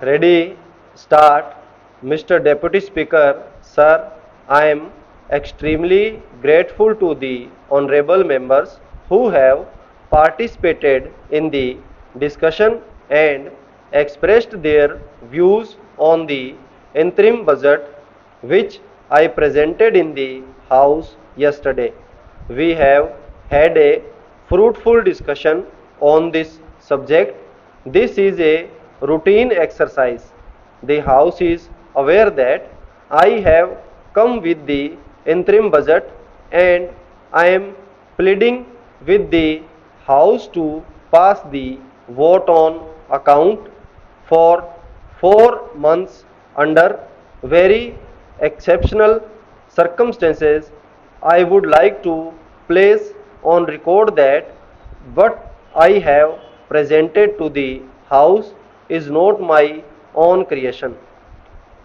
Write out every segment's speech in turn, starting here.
Ready, start. Mr. Deputy Speaker, Sir, I am extremely grateful to the honorable members who have participated in the discussion and expressed their views on the interim budget which I presented in the House yesterday. We have had a fruitful discussion on this subject. This is a routine exercise. The House is aware that I have come with the interim budget and I am pleading with the House to pass the vote on account for 4 months under very exceptional circumstances. I would like to place on record that what I have presented to the House is not my own creation.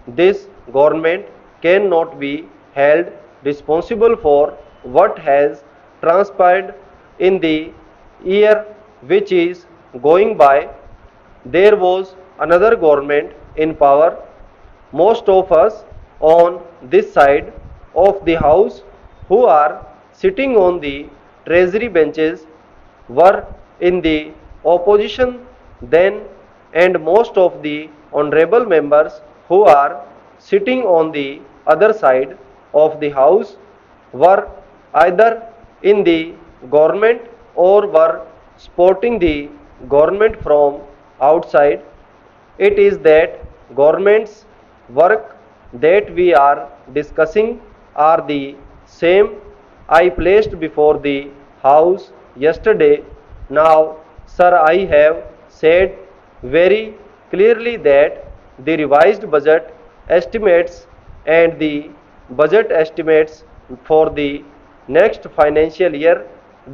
This government cannot be held responsible for what has transpired in the year which is going by. There was another government in power. Most of us on this side of the house who are sitting on the treasury benches were in the opposition then, and most of the honorable members who are sitting on the other side of the house were either in the government or were supporting the government from outside. It is that government's work that we are discussing are the same I placed before the House yesterday. Now, sir, I have said very clearly that the revised budget estimates and the budget estimates for the next financial year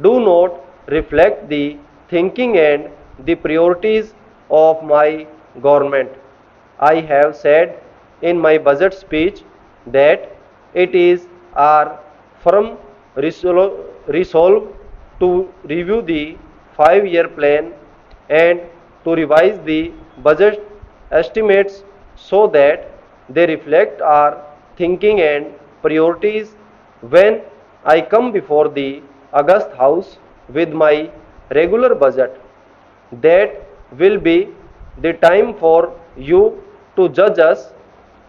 do not reflect the thinking and the priorities of my government. I have said in my budget speech that it is our firm resolve to review the 5-year plan and to revise the budget estimates so that they reflect our thinking and priorities when I come before the August House with my regular budget. That will be the time for you to judge us.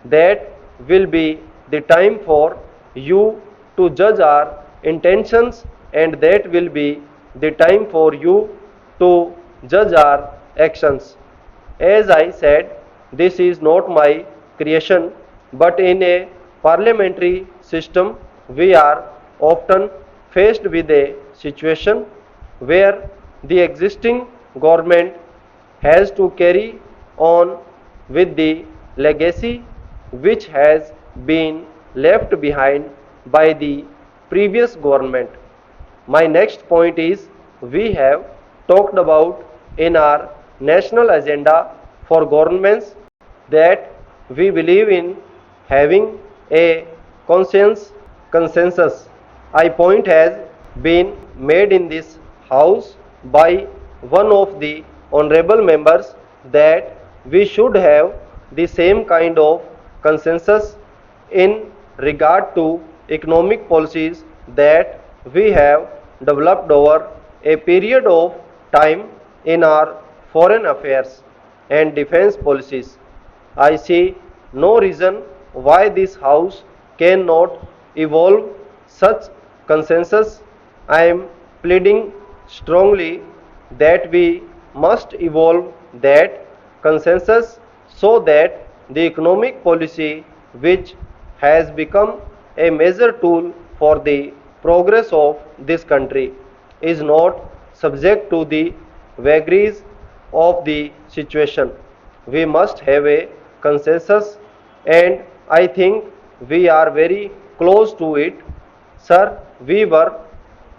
That will be the time for you to judge our intentions, and that will be the time for you to judge our actions. As I said, this is not my creation, but in a parliamentary system, we are often faced with a situation where the existing government has to carry on with the legacy which has been left behind by the previous government. My next point is we have talked about in our national agenda for governments that we believe in having a consensus. A point has been made in this house by one of the honorable members that we should have the same kind of consensus in regard to economic policies that we have developed over a period of time in our foreign affairs and defense policies. I see no reason why this House cannot evolve such consensus. I am pleading strongly that we must evolve that consensus so that the economic policy which has become a major tool for the progress of this country is not subject to the vagaries of the situation. We must have a consensus, and I think we are very close to it. Sir, we were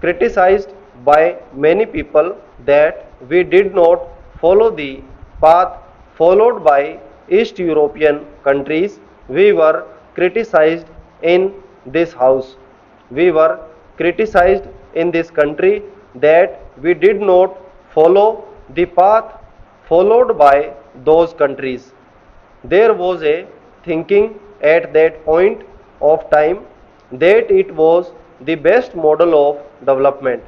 criticized by many people that we did not follow the path followed by East European countries. We were criticized in this house. We were criticized in this country that we did not follow the path followed by those countries. There was a thinking at that point of time that it was the best model of development.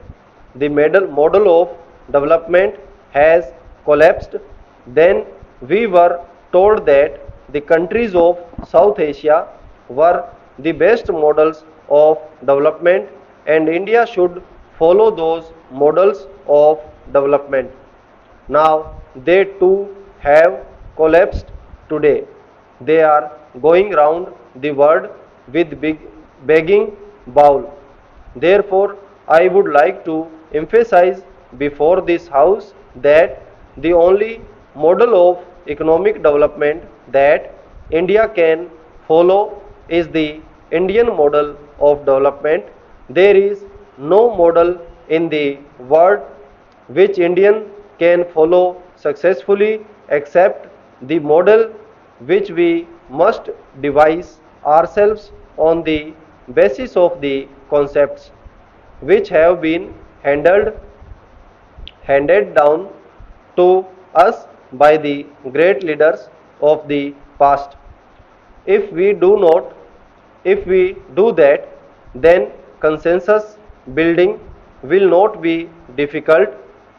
The model of development has collapsed. Then we were told that the countries of South Asia were the best models of development and India should follow those models of development. Now they too have collapsed today. They are going round the world with big begging bowl. Therefore, I would like to emphasize before this house that the only model of economic development that India can follow is the Indian model of development. There is no model in the world which Indian can follow successfully except the model which we must devise ourselves on the basis of the concepts which have been handled handed down to us by the great leaders of the past. If we do not, if we do that, then consensus building will not be difficult.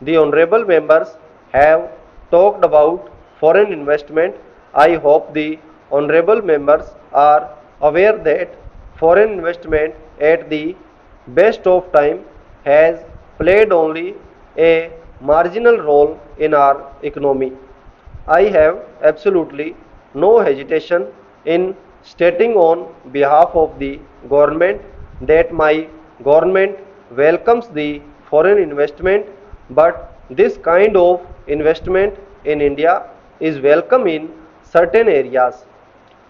The honorable members have talked about foreign investment. I hope the honorable members are aware that foreign investment at the best of time has played only a marginal role in our economy. I have absolutely no hesitation in stating on behalf of the government that my government welcomes the foreign investment, but this kind of investment in India is welcome in certain areas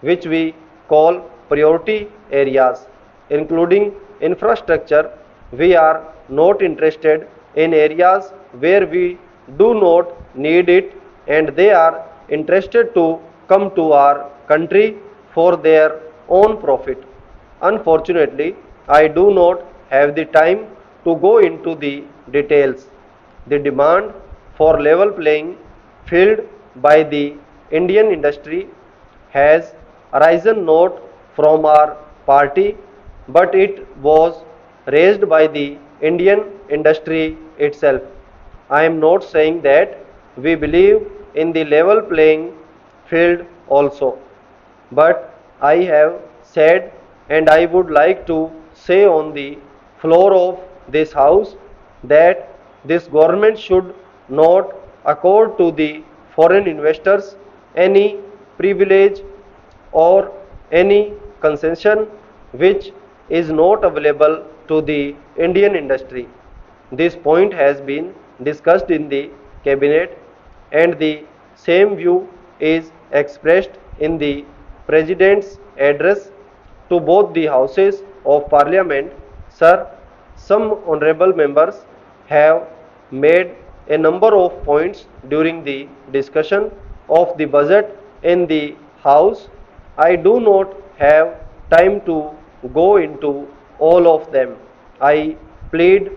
which we call priority areas, including infrastructure. We are not interested in areas where we do not need it and they are interested to come to our country for their own profit. Unfortunately, I do not have the time to go into the details. The demand for level playing field by the Indian industry has arisen not from our party but it was raised by the Indian industry itself. I am not saying that we believe in the level playing field also, but I have said and I would like to say on the floor of this house that this government should not accord to the foreign investors any privilege or any concession which is not available to the Indian industry. This point has been discussed in the cabinet and the same view is expressed in the President's address to both the houses of parliament. Sir, some honorable members have made a number of points during the discussion of the budget in the house. I do not have time to go into all of them. I plead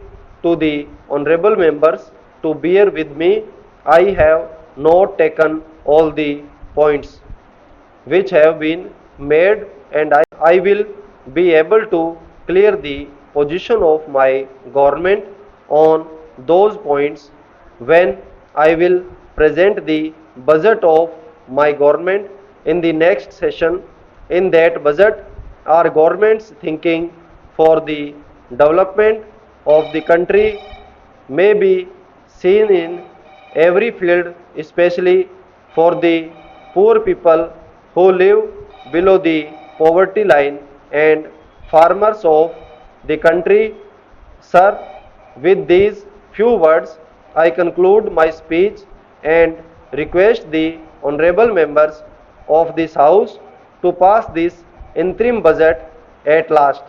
to the honorable members to bear with me. I have not taken all the points which have been made and I will be able to clear the position of my government on those points when I will present the budget of my government in the next session. In that budget, our government's thinking for the development of the country may be seen in every field, especially for the poor people who live below the poverty line and farmers of the country. Sir, with these few words, I conclude my speech and request the honorable members of this house to pass this interim budget at last.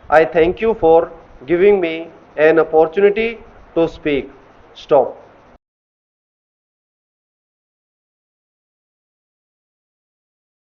I thank you for giving me an opportunity to speak. Stop.